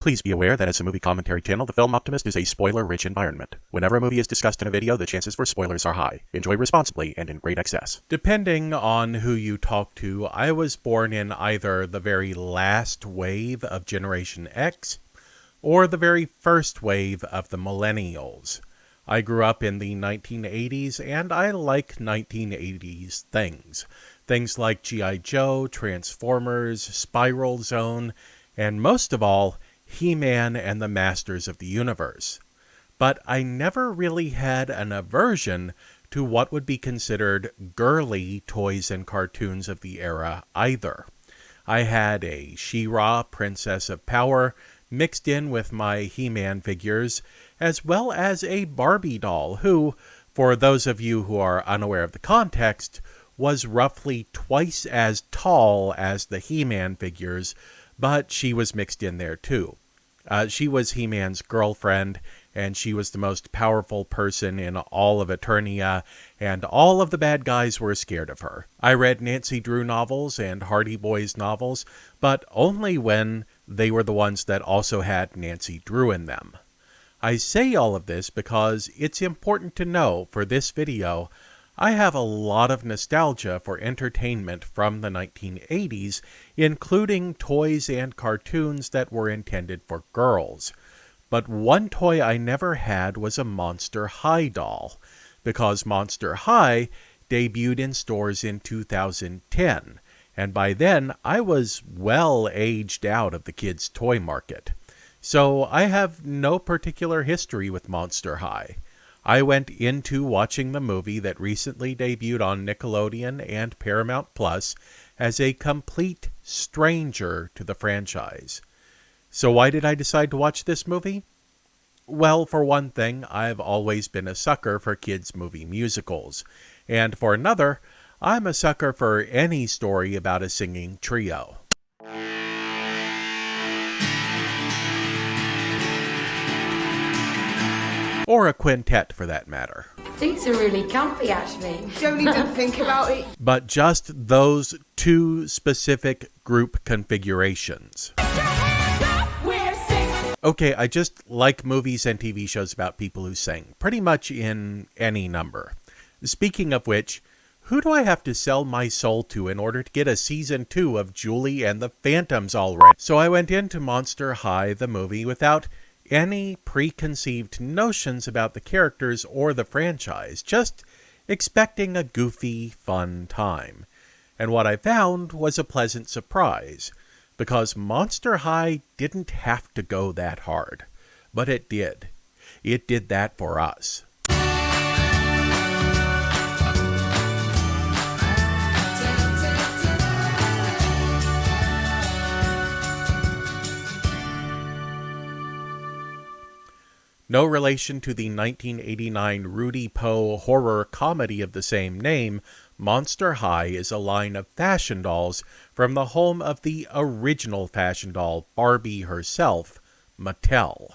Please be aware that as a movie commentary channel, the Film Optimist is a spoiler-rich environment. Whenever a movie is discussed in a video, the chances for spoilers are high. Enjoy responsibly and in great excess. Depending on who you talk to, I was born in either the very last wave of Generation X or the very first wave of the Millennials. I grew up in the 1980s, and I like 1980s things. Things like G.I. Joe, Transformers, Spiral Zone, and most of all, He-Man and the Masters of the Universe. But I never really had an aversion to what would be considered girly toys and cartoons of the era either. I had a She-Ra, Princess of Power, mixed in with my He-Man figures, as well as a Barbie doll who, for those of you who are unaware of the context, was roughly twice as tall as the He-Man figures, but she was mixed in there too. She was He-Man's girlfriend, and she was the most powerful person in all of Eternia, and all of the bad guys were scared of her. I read Nancy Drew novels and Hardy Boys novels, but only when they were the ones that also had Nancy Drew in them. I say all of this because it's important to know for this video I have a lot of nostalgia for entertainment from the 1980s, including toys and cartoons that were intended for girls. But one toy I never had was a Monster High doll, because Monster High debuted in stores in 2010, and by then I was well aged out of the kids' toy market. So I have no particular history with Monster High. I went into watching the movie that recently debuted on Nickelodeon and Paramount Plus as a complete stranger to the franchise. So why did I decide to watch this movie? Well, for one thing, I've always been a sucker for kids' movie musicals. And for another, I'm a sucker for any story about a singing trio. Or a quintet, for that matter. These are really comfy, actually. Don't even think about it. But just those two specific group configurations. Okay, I just like movies and TV shows about people who sing, pretty much in any number. Speaking of which, who do I have to sell my soul to in order to get a season 2 of Julie and the Phantoms already? So I went into Monster High, the movie, without any preconceived notions about the characters or the franchise, just expecting a goofy, fun time. And what I found was a pleasant surprise, because Monster High didn't have to go that hard, but it did. It did that for us. No relation to the 1989 Rudy Poe horror comedy of the same name, Monster High is a line of fashion dolls from the home of the original fashion doll, Barbie herself, Mattel.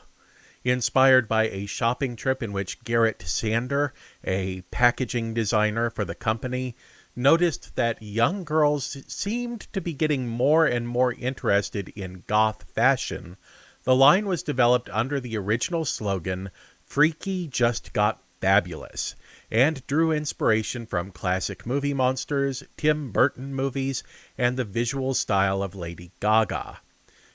Inspired by a shopping trip in which Garrett Sander, a packaging designer for the company, noticed that young girls seemed to be getting more and more interested in goth fashion, the line was developed under the original slogan, "Freaky Just Got Fabulous," and drew inspiration from classic movie monsters, Tim Burton movies, and the visual style of Lady Gaga.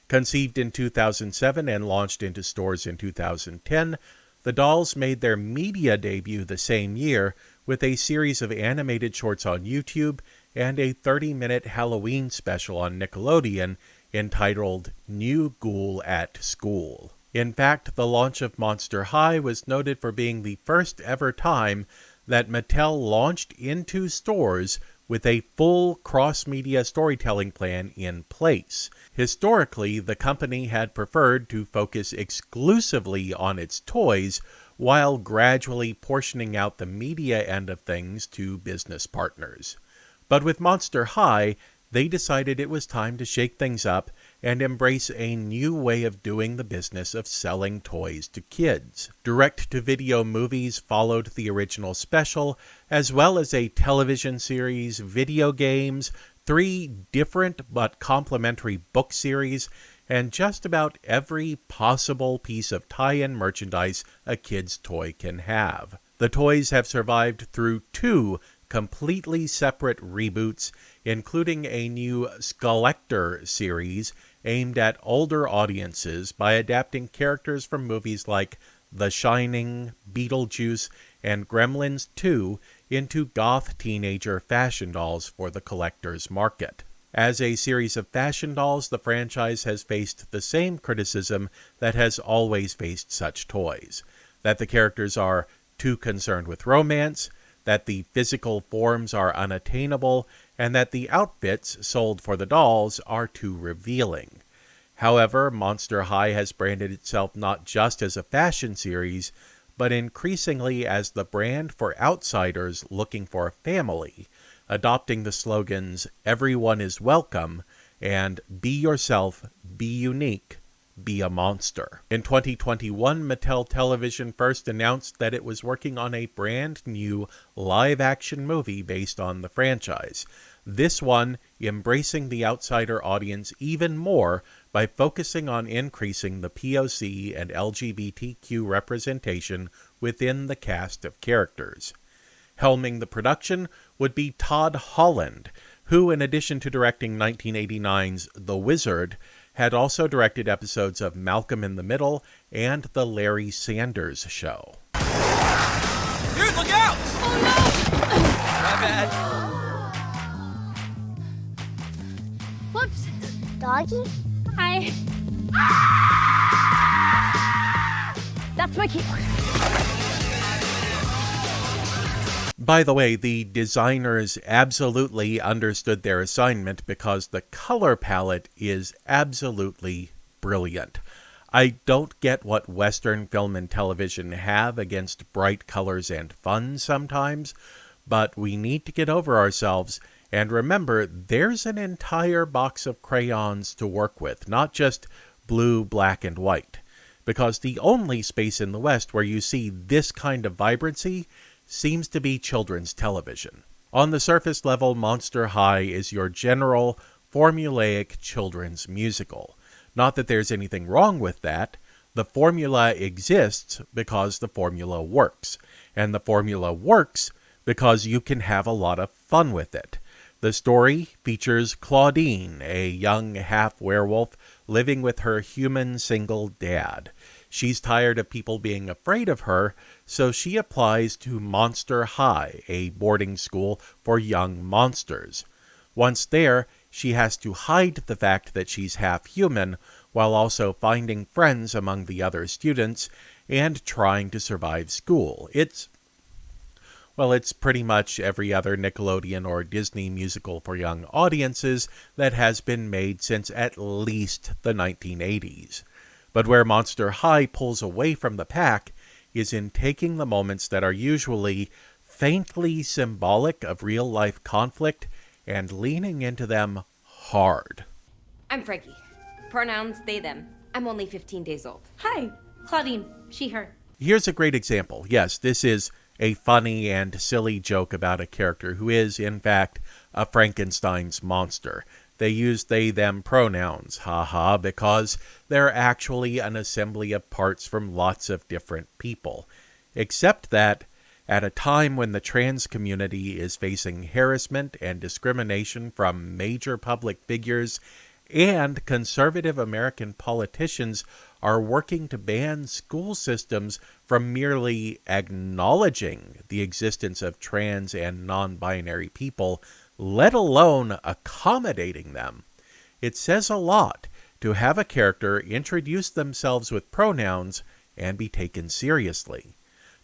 Conceived in 2007 and launched into stores in 2010, the dolls made their media debut the same year with a series of animated shorts on YouTube and a 30-minute Halloween special on Nickelodeon entitled New Ghoul at School. In fact, the launch of Monster High was noted for being the first ever time that Mattel launched into stores with a full cross-media storytelling plan in place. Historically, the company had preferred to focus exclusively on its toys while gradually portioning out the media end of things to business partners. But with Monster High, they decided it was time to shake things up and embrace a new way of doing the business of selling toys to kids. Direct-to-video movies followed the original special, as well as a television series, video games, 3 different but complementary book series, and just about every possible piece of tie-in merchandise a kid's toy can have. The toys have survived through 2 completely separate reboots, including a new Skulllector series aimed at older audiences by adapting characters from movies like The Shining, Beetlejuice, and Gremlins 2 into goth teenager fashion dolls for the collector's market. As a series of fashion dolls, the franchise has faced the same criticism that has always faced such toys: that the characters are too concerned with romance, that the physical forms are unattainable, and that the outfits sold for the dolls are too revealing. However, Monster High has branded itself not just as a fashion series, but increasingly as the brand for outsiders looking for a family, adopting the slogans "Everyone is welcome" and "Be yourself, be unique, be a monster." In 2021, Mattel Television first announced that it was working on a brand new live-action movie based on the franchise. This one embracing the outsider audience even more by focusing on increasing the POC and LGBTQ representation within the cast of characters. Helming the production would be Todd Holland, who, in addition to directing 1989's The Wizard, had also directed episodes of Malcolm in the Middle and The Larry Sanders Show. Dude, look out! Oh no! My bad. Whoops. Doggy? Hi. That's my keyboard. By the way, the designers absolutely understood their assignment because the color palette is absolutely brilliant. I don't get what Western film and television have against bright colors and fun sometimes, but we need to get over ourselves and remember there's an entire box of crayons to work with, not just blue, black, and white. Because the only space in the West where you see this kind of vibrancy seems to be children's television. On the surface level, Monster High is your general, formulaic children's musical. Not that there's anything wrong with that. The formula exists because the formula works. And the formula works because you can have a lot of fun with it. The story features Claudine, a young half-werewolf living with her human single dad. She's tired of people being afraid of her, so she applies to Monster High, a boarding school for young monsters. Once there, she has to hide the fact that she's half-human, while also finding friends among the other students and trying to survive school. It's pretty much every other Nickelodeon or Disney musical for young audiences that has been made since at least the 1980s. But where Monster High pulls away from the pack is in taking the moments that are usually faintly symbolic of real-life conflict and leaning into them hard. I'm Frankie. Pronouns they, them. I'm only 15 days old. Hi, Claudine, she, her. Here's a great example. Yes, this is a funny and silly joke about a character who is, in fact, a Frankenstein's monster. They use they, them pronouns, haha, because they're actually an assembly of parts from lots of different people. Except that, at a time when the trans community is facing harassment and discrimination from major public figures, and conservative American politicians are working to ban school systems from merely acknowledging the existence of trans and non-binary people, let alone accommodating them. It says a lot to have a character introduce themselves with pronouns and be taken seriously.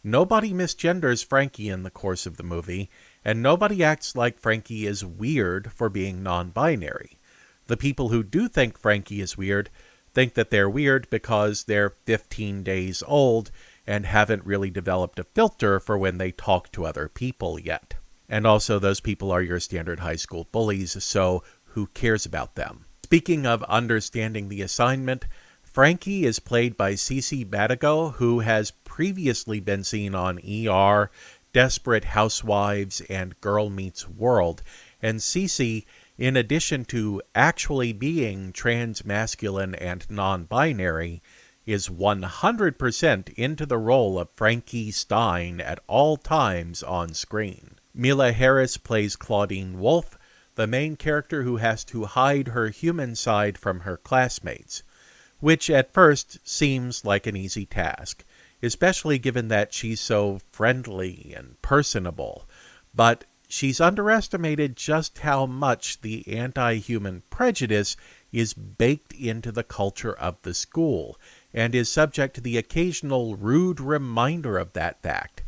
Nobody misgenders Frankie in the course of the movie, and nobody acts like Frankie is weird for being non-binary. The people who do think Frankie is weird think that they're weird because they're 15 days old and haven't really developed a filter for when they talk to other people yet. And also those people are your standard high school bullies, so who cares about them? Speaking of understanding the assignment, Frankie is played by Cece Badago, who has previously been seen on ER, Desperate Housewives, and Girl Meets World. And Cece in addition to actually being transmasculine and non-binary, is 100% into the role of Frankie Stein at all times on screen. Mila Harris plays Claudine Wolfe, the main character who has to hide her human side from her classmates, which at first seems like an easy task, especially given that she's so friendly and personable. But she's underestimated just how much the anti-human prejudice is baked into the culture of the school, and is subject to the occasional rude reminder of that fact,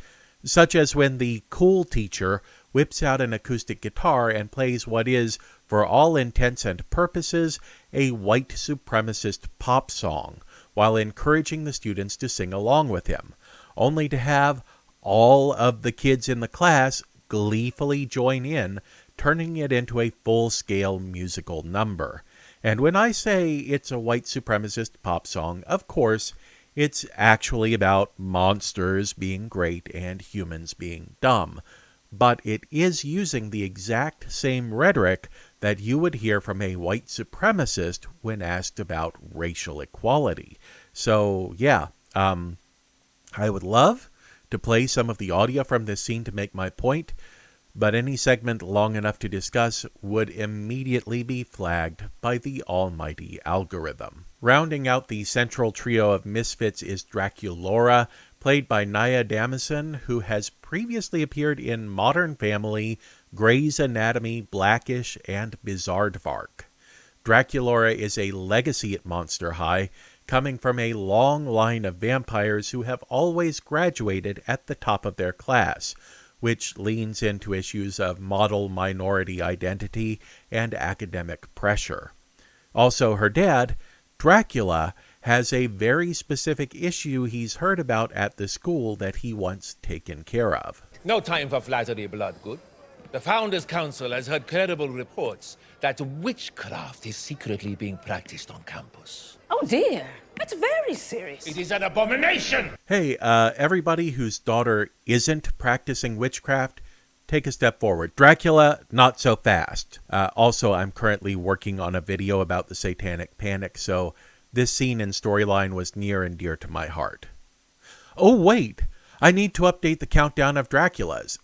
such as when the cool teacher whips out an acoustic guitar and plays what is, for all intents and purposes, a white supremacist pop song, while encouraging the students to sing along with him, only to have all of the kids in the class gleefully join in, turning it into a full-scale musical number. And when I say it's a white supremacist pop song, of course, it's actually about monsters being great and humans being dumb. But it is using the exact same rhetoric that you would hear from a white supremacist when asked about racial equality. So, yeah, I would love to play some of the audio from this scene to make my point, but any segment long enough to discuss would immediately be flagged by the almighty algorithm. Rounding out the central trio of misfits is Draculaura, played by Nia Damison, who has previously appeared in Modern Family, Grey's Anatomy, Blackish, and Bizaardvark. Draculaura is a legacy at Monster High, coming from a long line of vampires who have always graduated at the top of their class, which leans into issues of model minority identity and academic pressure. Also, her dad, Dracula, has a very specific issue he's heard about at the school that he wants taken care of. No time for flattery, Bloodgood. The Founders Council has heard credible reports that witchcraft is secretly being practiced on campus. Oh dear, that's very serious. It is an abomination! Hey, everybody whose daughter isn't practicing witchcraft, take a step forward. Dracula, not so fast. Also, I'm currently working on a video about the Satanic Panic, so this scene and storyline was near and dear to my heart. Oh wait, I need to update the countdown of Draculas.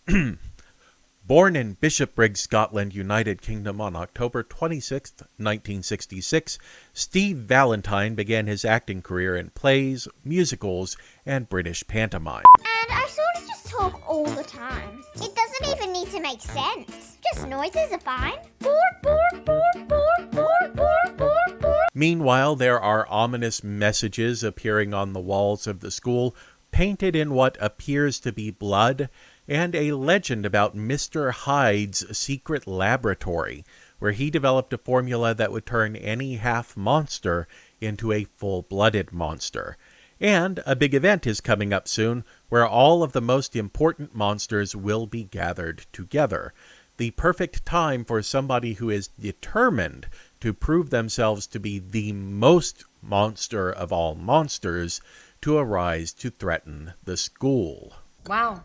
Born in Bishopbriggs, Scotland, United Kingdom on October 26, 1966, Steve Valentine began his acting career in plays, musicals, and British pantomime. And I sort of just talk all the time. It doesn't even need to make sense. Just noises are fine. Bork, bork, bork, bork, bork, bork, bork, bork. Meanwhile, there are ominous messages appearing on the walls of the school, painted in what appears to be blood, and a legend about Mr. Hyde's secret laboratory, where he developed a formula that would turn any half-monster into a full-blooded monster. And a big event is coming up soon, where all of the most important monsters will be gathered together. The perfect time for somebody who is determined to prove themselves to be the most monster of all monsters to arise to threaten the school. Wow.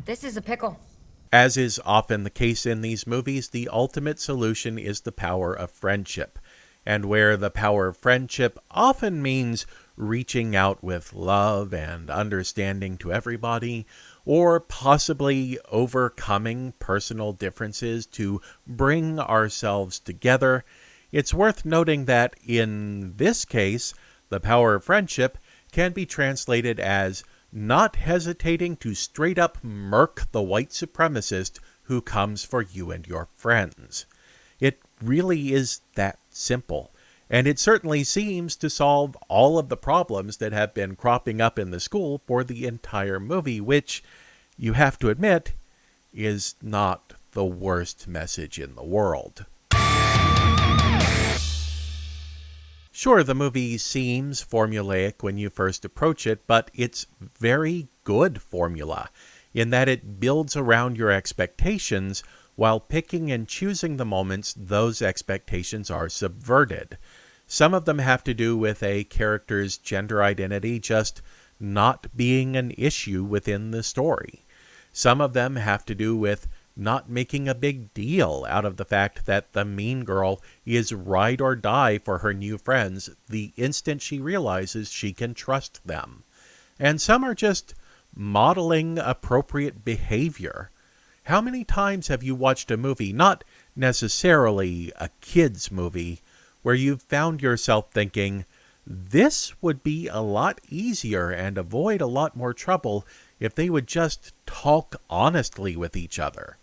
This is a pickle. As is often the case in these movies, the ultimate solution is the power of friendship. And where the power of friendship often means reaching out with love and understanding to everybody, or possibly overcoming personal differences to bring ourselves together, it's worth noting that in this case, the power of friendship can be translated as not hesitating to straight up murk the white supremacist who comes for you and your friends. It really is that simple, and it certainly seems to solve all of the problems that have been cropping up in the school for the entire movie, which, you have to admit, is not the worst message in the world. Sure, the movie seems formulaic when you first approach it, but it's very good formula in that it builds around your expectations while picking and choosing the moments those expectations are subverted. Some of them have to do with a character's gender identity just not being an issue within the story. Some of them have to do with not making a big deal out of the fact that the mean girl is ride or die for her new friends the instant she realizes she can trust them. And some are just modeling appropriate behavior. How many times have you watched a movie, not necessarily a kid's movie, where you've found yourself thinking, this would be a lot easier and avoid a lot more trouble if they would just talk honestly with each other?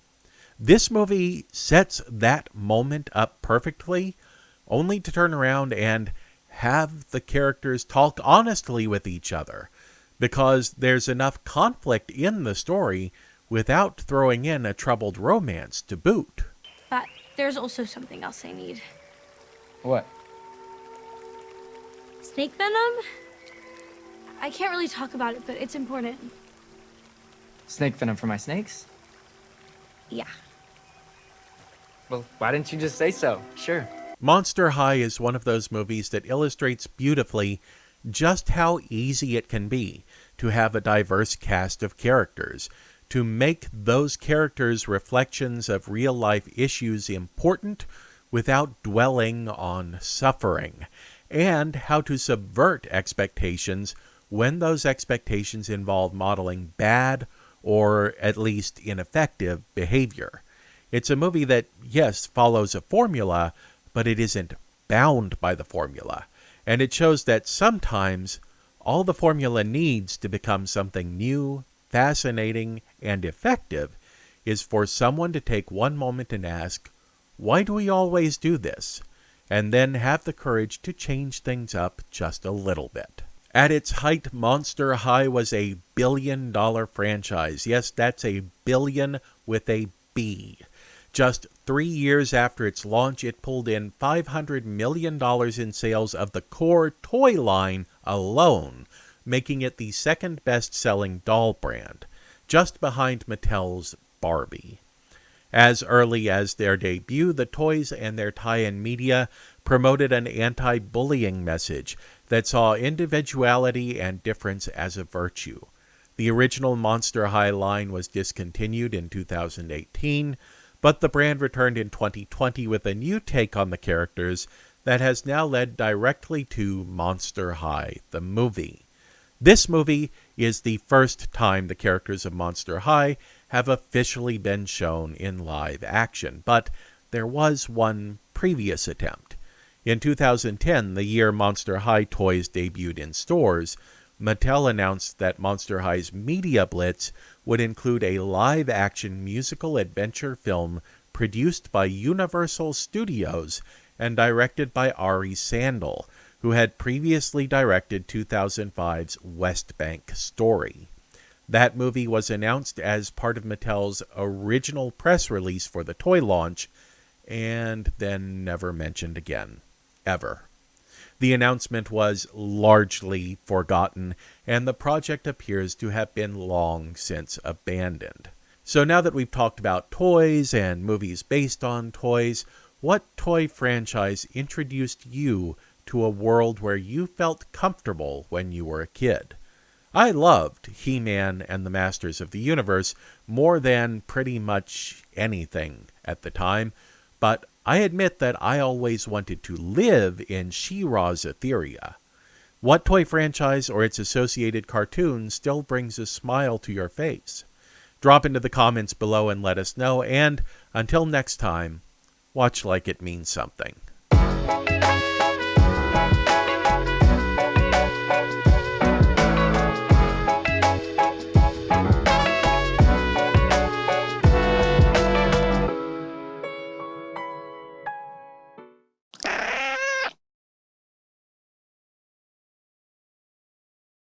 This movie sets that moment up perfectly, only to turn around and have the characters talk honestly with each other, because there's enough conflict in the story without throwing in a troubled romance to boot. But there's also something else I need. What? Snake venom? I can't really talk about it, but it's important. Snake venom for my snakes? Yeah. Well, why didn't you just say so? Sure. Monster High is one of those movies that illustrates beautifully just how easy it can be to have a diverse cast of characters, to make those characters' reflections of real-life issues important without dwelling on suffering, and how to subvert expectations when those expectations involve modeling bad or at least ineffective behavior. It's a movie that, yes, follows a formula, but it isn't bound by the formula. And it shows that sometimes all the formula needs to become something new, fascinating, and effective is for someone to take one moment and ask, why do we always do this? And then have the courage to change things up just a little bit. At its height, Monster High was a billion-dollar franchise. Yes, that's a billion with a B. Just 3 years after its launch, it pulled in $500 million in sales of the core toy line alone, making it the second best-selling doll brand, just behind Mattel's Barbie. As early as their debut, the toys and their tie-in media promoted an anti-bullying message that saw individuality and difference as a virtue. The original Monster High line was discontinued in 2018, but the brand returned in 2020 with a new take on the characters that has now led directly to Monster High, the movie. This movie is the first time the characters of Monster High have officially been shown in live action, but there was one previous attempt. In 2010, the year Monster High toys debuted in stores, Mattel announced that Monster High's Media Blitz would include a live-action musical adventure film produced by Universal Studios and directed by Ari Sandel, who had previously directed 2005's West Bank Story. That movie was announced as part of Mattel's original press release for the toy launch, and then never mentioned again. Ever. The announcement was largely forgotten, and the project appears to have been long since abandoned. So now that we've talked about toys and movies based on toys, what toy franchise introduced you to a world where you felt comfortable when you were a kid? I loved He-Man and the Masters of the Universe more than pretty much anything at the time, but I admit that I always wanted to live in She-Ra's Etheria. What toy franchise or its associated cartoon still brings a smile to your face? Drop into the comments below and let us know, and until next time, watch like it means something.